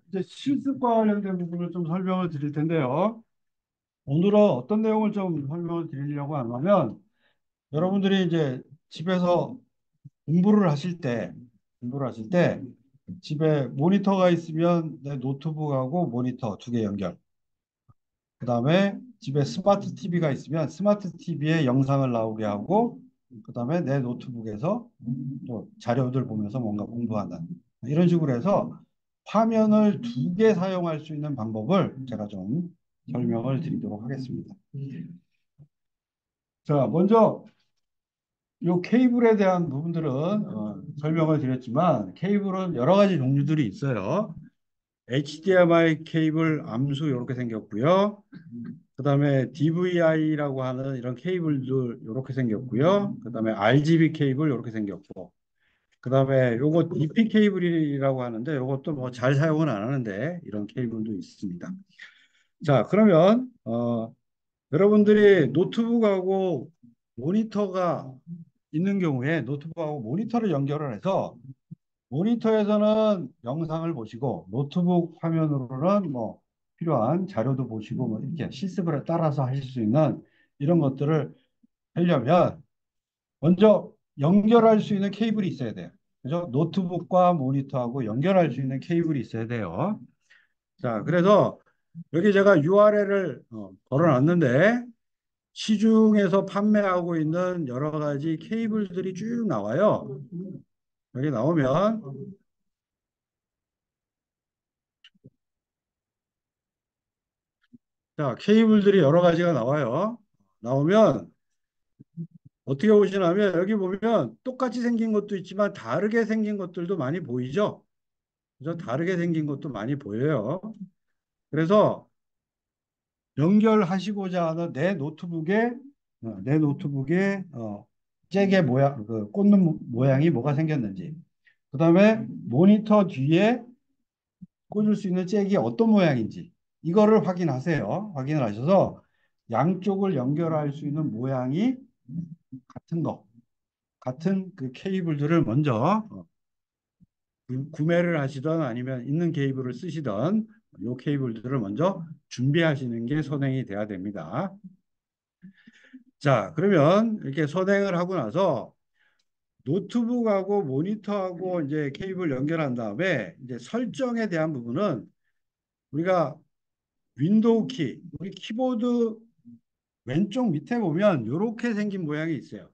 이제 실습과 관련된 부분을 좀 설명을 드릴 텐데요. 오늘은 어떤 내용을 좀 설명을 드리려고 하냐면, 여러분들이 이제 집에서 공부를 하실 때, 집에 모니터가 있으면 내 노트북하고 모니터 두 개 연결. 그 다음에 집에 스마트 TV가 있으면 스마트 TV에 영상을 나오게 하고, 그 다음에 내 노트북에서 또 자료들 보면서 뭔가 공부한다. 이런 식으로 해서 화면을 두 개 사용할 수 있는 방법을 제가 좀 설명을 드리도록 하겠습니다. 자, 먼저 이 케이블에 대한 부분들은 설명을 드렸지만 케이블은 여러 가지 종류들이 있어요. HDMI 케이블 암수 이렇게 생겼고요. 그다음에 DVI라고 하는 이런 케이블도 이렇게 생겼고요. 그다음에 RGB 케이블 이렇게 생겼고, 그다음에 요거 DP 케이블이라고 하는데 요것도 뭐 잘 사용은 안 하는데 이런 케이블도 있습니다. 자, 그러면 여러분들이 노트북하고 모니터가 있는 경우에 노트북하고 모니터를 연결을 해서 모니터에서는 영상을 보시고 노트북 화면으로는 뭐 필요한 자료도 보시고 뭐 이렇게 실습을 따라서 하실 수 있는 이런 것들을 하려면 먼저 연결할 수 있는 케이블이 있어야 돼요. 그죠? 노트북과 모니터하고 연결할 수 있는 케이블이 있어야 돼요. 자, 그래서 여기 제가 URL을 걸어놨는데 시중에서 판매하고 있는 여러 가지 케이블들이 쭉 나와요. 여기 나오면 자, 케이블들이 여러 가지가 나와요. 나오면 어떻게 보시냐면 여기 보면 똑같이 생긴 것도 있지만 다르게 생긴 것들도 많이 보이죠? 그래서 다르게 생긴 것도 많이 보여요. 그래서 연결하시고자 하는 내 노트북에 잭의 모양, 그 꽂는 모양이 뭐가 생겼는지, 그 다음에 모니터 뒤에 꽂을 수 있는 잭이 어떤 모양인지 이거를 확인하세요. 확인을 하셔서 양쪽을 연결할 수 있는 모양이 같은 거, 같은 그 케이블들을 먼저 구매를 하시던 아니면 있는 케이블을 쓰시던 요 케이블들을 먼저 준비하시는 게 선행이 돼야 됩니다. 자, 그러면 이렇게 선행을 하고 나서 노트북하고 모니터하고 이제 케이블 연결한 다음에 이제 설정에 대한 부분은 우리가 윈도우 키, 우리 키보드 왼쪽 밑에 보면 이렇게 생긴 모양이 있어요.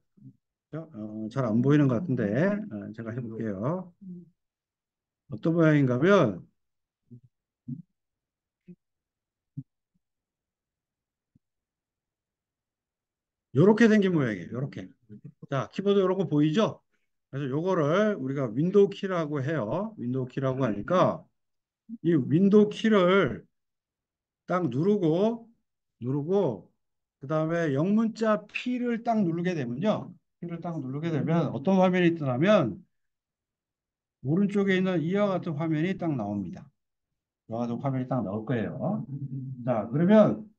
잘 안 보이는 것 같은데 제가 해볼게요. 어떤 모양인가 하면 이렇게 생긴 모양이에요. 이렇게. 자, 키보드 이런 거 보이죠? 그래서 요거를 우리가 윈도우 키라고 해요. 윈도우 키라고 하니까 이 윈도우 키를 딱 누르고 그다음에 영문자 P를 딱 누르게 되면요. P를 딱 누르게 되면 어떤 화면이 뜨냐면 오른쪽에 있는 이와 같은 화면이 딱 나옵니다. 이와 같은 화면이 딱 나올 거예요. 자, 그러면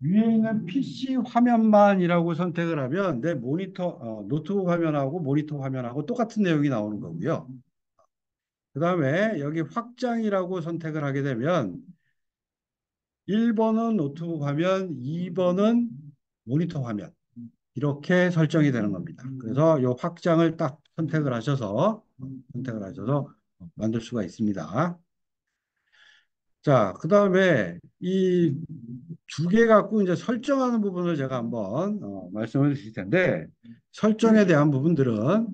위에 있는 PC 화면만이라고 선택을 하면 내 노트북 화면하고 모니터 화면하고 똑같은 내용이 나오는 거고요. 그 다음에 여기 확장이라고 선택을 하게 되면 1번은 노트북 화면, 2번은 모니터 화면. 이렇게 설정이 되는 겁니다. 그래서 이 확장을 딱 선택을 하셔서 만들 수가 있습니다. 자, 그 다음에 이 두 개 갖고 이제 설정하는 부분을 제가 한번 말씀을 드릴 텐데, 설정에 대한 부분들은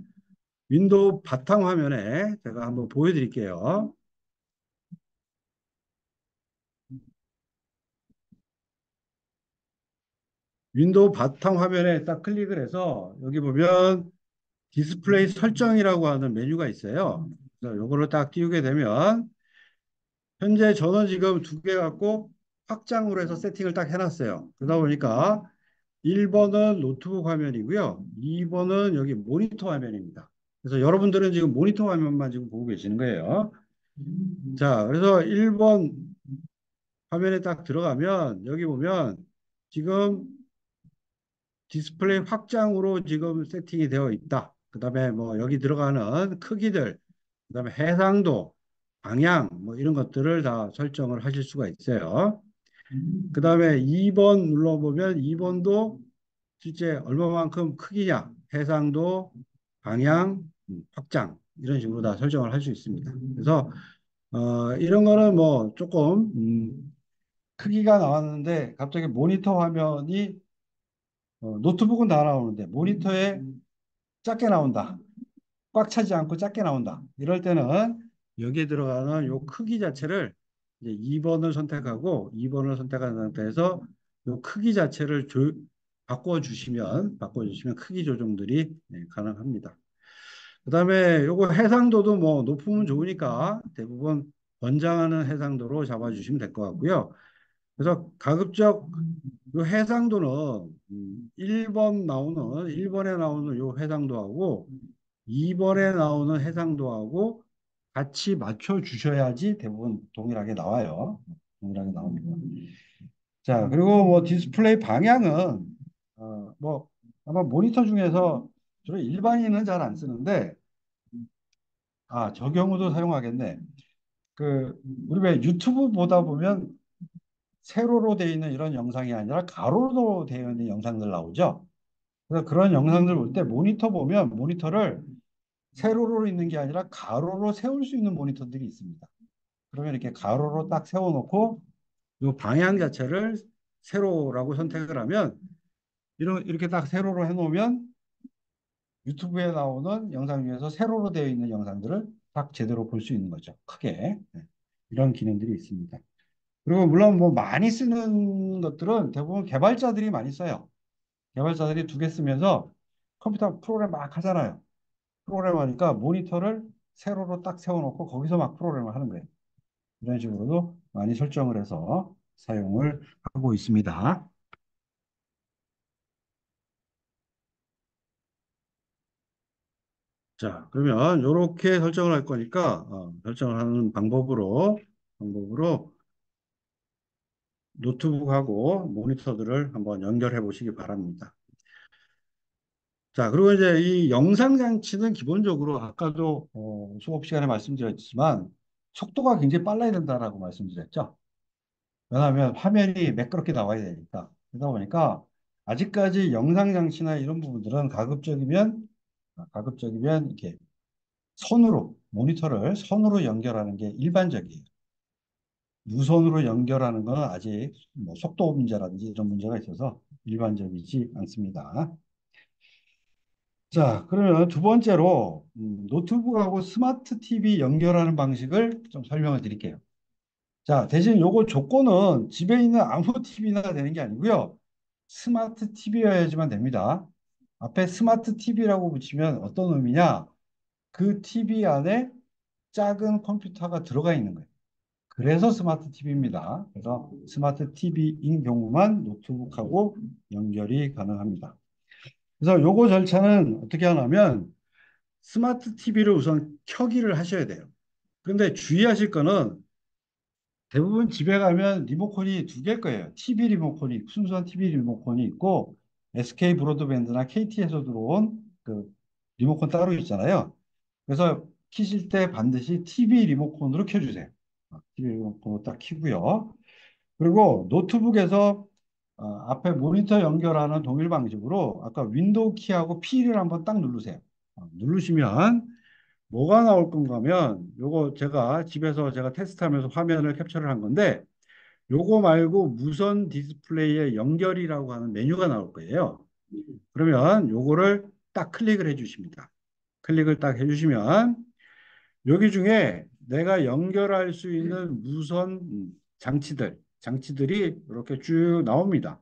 윈도우 바탕화면에 제가 한번 보여드릴게요. 윈도우 바탕화면에 딱 클릭을 해서 여기 보면 디스플레이 설정이라고 하는 메뉴가 있어요. 그래서 요거를 딱 띄우게 되면 현재 저는 지금 두 개 갖고 확장으로 해서 세팅을 딱 해놨어요. 그러다 보니까 1번은 노트북 화면이고요. 2번은 여기 모니터 화면입니다. 그래서 여러분들은 지금 모니터 화면만 지금 보고 계시는 거예요. 자, 그래서 1번 화면에 딱 들어가면 여기 보면 지금 디스플레이 확장으로 지금 세팅이 되어 있다. 그 다음에 뭐 여기 들어가는 크기들, 그 다음에 해상도, 방향, 뭐 이런 것들을 다 설정을 하실 수가 있어요. 그 다음에 2번 눌러보면 2번도 실제 얼마만큼 크기냐, 해상도, 방향, 확장 이런 식으로 다 설정을 할 수 있습니다. 그래서 이런 거는 뭐 조금 크기가 나왔는데 갑자기 모니터 화면이 노트북은 다 나오는데 모니터에 작게 나온다. 꽉 차지 않고 작게 나온다. 이럴 때는 여기에 들어가는 요 크기 자체를 이제 2번을 선택하고 2번을 선택한 상태에서 요 크기 자체를 바꿔주시면 크기 조정들이 가능합니다. 그다음에 요거 해상도도 뭐 높으면 좋으니까 대부분 권장하는 해상도로 잡아주시면 될 것 같고요. 그래서 가급적 요 해상도는 1번에 나오는 요 해상도하고 2번에 나오는 해상도하고 같이 맞춰 주셔야지 대부분 동일하게 나와요. 동일하게 나옵니다. 자, 그리고 뭐 디스플레이 방향은 뭐 아마 모니터 중에서 주로 일반인은 잘 안 쓰는데 저 경우도 사용하겠네. 우리 왜 유튜브 보다 보면 세로로 되어 있는 이런 영상이 아니라 가로로 되어 있는 영상들 나오죠. 그래서 그런 영상들 볼 때 모니터 보면 모니터를 세로로 있는 게 아니라 가로로 세울 수 있는 모니터들이 있습니다. 그러면 이렇게 가로로 딱 세워놓고 이 방향 자체를 세로라고 선택을 하면 이렇게 딱 세로로 해놓으면 유튜브에 나오는 영상 중에서 세로로 되어 있는 영상들을 딱 제대로 볼 수 있는 거죠. 크게. 네. 이런 기능들이 있습니다. 그리고 물론 뭐 많이 쓰는 것들은 대부분 개발자들이 많이 써요. 개발자들이 두 개 쓰면서 컴퓨터 프로그램 막 하잖아요. 프로그램 하니까 모니터를 세로로 딱 세워놓고 거기서 막 프로그램을 하는 거예요. 이런 식으로도 많이 설정을 해서 사용을 하고 있습니다. 자, 그러면 이렇게 설정을 할 거니까 설정을 하는 방법으로 노트북하고 모니터들을 한번 연결해 보시기 바랍니다. 자, 그리고 이제 이 영상 장치는 기본적으로 아까도 수업 시간에 말씀드렸지만 속도가 굉장히 빨라야 된다라고 말씀드렸죠. 왜냐하면 화면이 매끄럽게 나와야 되니까. 그러다 보니까 아직까지 영상 장치나 이런 부분들은 가급적이면 이렇게 모니터를 선으로 연결하는 게 일반적이에요. 무선으로 연결하는 건 아직 뭐 속도 문제라든지 이런 문제가 있어서 일반적이지 않습니다. 자, 그러면 두 번째로 노트북하고 스마트 TV 연결하는 방식을 좀 설명을 드릴게요. 자, 대신 요거 조건은 집에 있는 아무 TV나 되는 게 아니고요. 스마트 TV여야지만 됩니다. 앞에 스마트 TV라고 붙이면 어떤 의미냐? 그 TV 안에 작은 컴퓨터가 들어가 있는 거예요. 그래서 스마트 TV입니다. 그래서 스마트 TV인 경우만 노트북하고 연결이 가능합니다. 그래서 요거 절차는 어떻게 하냐면 스마트 TV를 우선 켜기를 하셔야 돼요. 그런데 주의하실 거는 대부분 집에 가면 리모컨이 두 개일 거예요. TV 리모컨이, 순수한 TV 리모컨이 있고 SK 브로드밴드나 KT에서 들어온 그 리모컨 따로 있잖아요. 그래서 키실 때 반드시 TV 리모컨으로 켜주세요. TV 리모컨으로 딱 켜고요. 그리고 노트북에서 앞에 모니터 연결하는 동일 방식으로 아까 윈도우 키하고 P를 한번 딱 누르세요. 누르시면 뭐가 나올 건가 하면 요거 제가 테스트하면서 화면을 캡처를 한 건데 요거 말고 무선 디스플레이에 연결이라고 하는 메뉴가 나올 거예요. 그러면 요거를 딱 클릭을 해 주십니다. 클릭을 딱 해주시면 여기 중에 내가 연결할 수 있는 무선 장치들이 이렇게 쭉 나옵니다.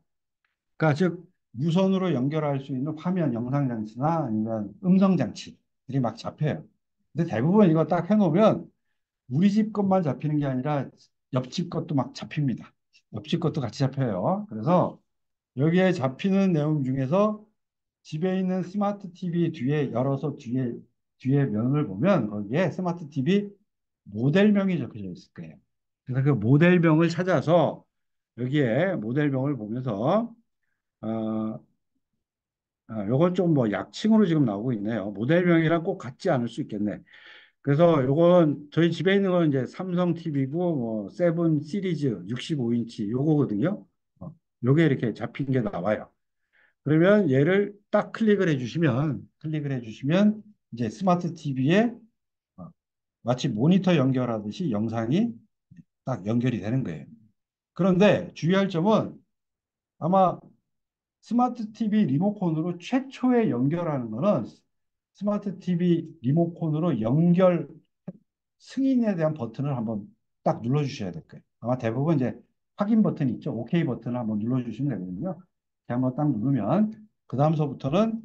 그러니까 즉 무선으로 연결할 수 있는 화면 영상 장치나 아니면 음성 장치들이 막 잡혀요. 근데 대부분 이거 딱 해놓으면 우리 집 것만 잡히는 게 아니라 옆집 것도 막 잡힙니다. 옆집 것도 같이 잡혀요. 그래서 여기에 잡히는 내용 중에서 집에 있는 스마트 TV 뒤에 열어서 뒤에 면을 보면 거기에 스마트 TV 모델명이 적혀져 있을 거예요. 그래서 그 모델명을 찾아서 여기에 모델명을 보면서 어, 요건 좀 뭐 약칭으로 지금 나오고 있네요. 모델명이랑 꼭 같지 않을 수 있겠네. 그래서 요건 저희 집에 있는 건 이제 삼성 TV고 뭐 세븐 시리즈 65인치 요거거든요. 요게 이렇게 잡힌 게 나와요. 그러면 얘를 딱 클릭을 해주시면 이제 스마트 TV에 마치 모니터 연결하듯이 영상이 딱 연결이 되는 거예요. 그런데 주의할 점은 아마 스마트 TV 리모컨으로 최초에 연결하는 거는 스마트 TV 리모컨으로 연결 승인에 대한 버튼을 한번 딱 눌러주셔야 될 거예요. 아마 대부분 이제 확인 버튼 있죠. OK 버튼을 한번 눌러주시면 되거든요. 이렇게 한번 딱 누르면 그 다음서부터는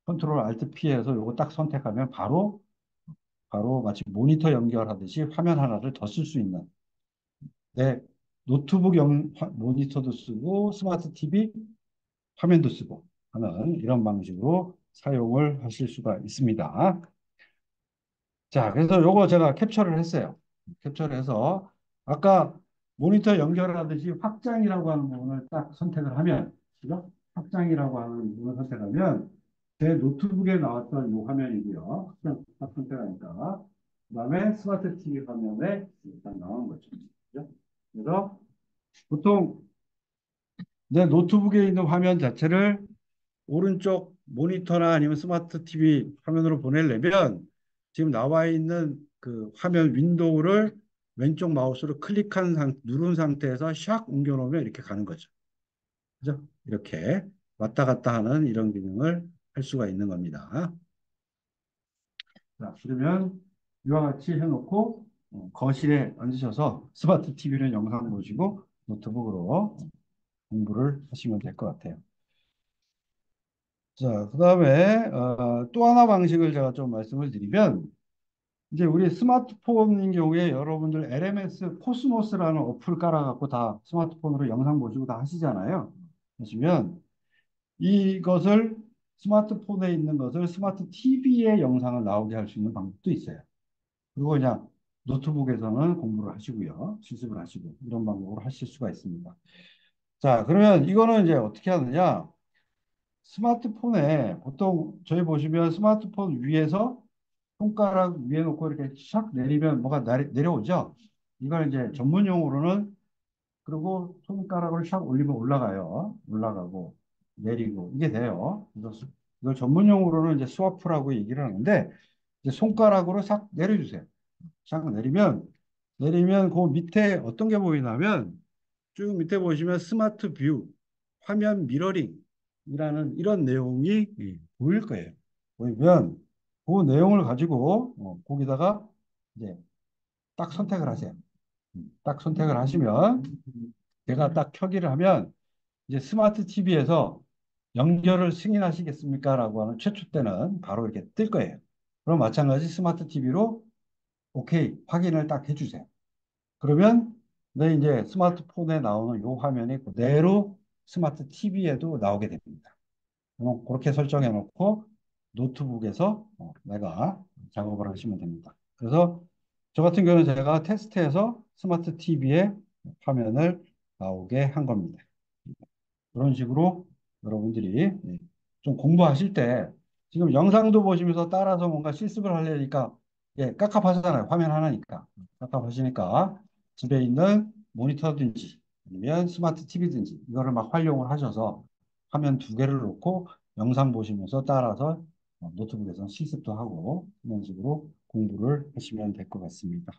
컨트롤 Alt P에서 요거 딱 선택하면 바로 마치 모니터 연결하듯이 화면 하나를 더 쓸 수 있는 내 노트북 모니터도 쓰고 스마트 TV 화면도 쓰고 하는 이런 방식으로 사용을 하실 수가 있습니다. 자, 그래서 요거 제가 캡처를 했어요. 캡처를 해서 아까 모니터 연결하듯이 확장이라고 하는 부분을 딱 선택을 하면, 그죠? 확장이라고 하는 부분을 선택하면 제 노트북에 나왔던 이 화면이고요. 확장 딱 선택하니까. 그다음에 스마트 TV 화면에 일단 나오는 거죠. 그죠? 그래서 보통 내 노트북에 있는 화면 자체를 오른쪽 모니터나 아니면 스마트 TV 화면으로 보내려면 지금 나와 있는 그 화면 윈도우를 왼쪽 마우스로 누른 상태에서 샥 옮겨 놓으면 이렇게 가는 거죠. 그죠? 이렇게 왔다 갔다 하는 이런 기능을 할 수가 있는 겁니다. 자, 그러면 이와 같이 해놓고 거실에 앉으셔서 스마트 TV는 영상 보시고 노트북으로 공부를 하시면 될 것 같아요. 자, 그다음에 또 하나 방식을 제가 좀 말씀을 드리면 이제 우리 스마트폰인 경우에 여러분들 LMS 코스모스라는 어플 깔아갖고 다 스마트폰으로 영상 보시고 다 하시잖아요. 하시면 이것을 스마트폰에 있는 것을 스마트 TV에 영상을 나오게 할 수 있는 방법도 있어요. 그리고 그냥 노트북에서는 공부를 하시고요. 실습을 하시고 이런 방법으로 하실 수가 있습니다. 자, 그러면 이거는 이제 어떻게 하느냐? 스마트폰에 보통 저희 보시면 스마트폰 위에서 손가락 위에 놓고 이렇게 샥 내리면 뭐가 내려오죠. 이걸 이제 전문 용어로는 그리고 손가락을 샥 올리면 올라가요. 올라가고 내리고 이게 돼요. 그래서 이걸 전문 용어로는 이제 스와프라고 얘기를 하는데 이제 손가락으로 싹 내려주세요. 싹 내리면 그 밑에 어떤 게 보이냐면 쭉 밑에 보시면 스마트 뷰, 화면 미러링이라는 이런 내용이 보일 거예요. 보이면 그 내용을 가지고 거기다가 이제 딱 선택을 하세요. 딱 선택을 하시면 제가 딱 켜기를 하면 이제 스마트 TV에서 연결을 승인하시겠습니까? 라고 하는 최초 때는 바로 이렇게 뜰 거예요. 그럼 마찬가지 스마트 TV로 오케이 확인을 딱 해주세요. 그러면 내 이제 스마트폰에 나오는 이 화면이 그대로 스마트 TV에도 나오게 됩니다. 그렇게 설정해 놓고 노트북에서 내가 작업을 하시면 됩니다. 그래서 저 같은 경우는 제가 테스트해서 스마트 TV에 화면을 나오게 한 겁니다. 그런 식으로 여러분들이 좀 공부하실 때 지금 영상도 보시면서 따라서 뭔가 실습을 하려니까 깝깝하잖아요. 화면 하나니까. 깝깝하시니까 집에 있는 모니터든지 아니면 스마트 TV든지 이거를 막 활용을 하셔서 화면 두 개를 놓고 영상 보시면서 따라서 노트북에서 실습도 하고 이런 식으로 공부를 하시면 될 것 같습니다.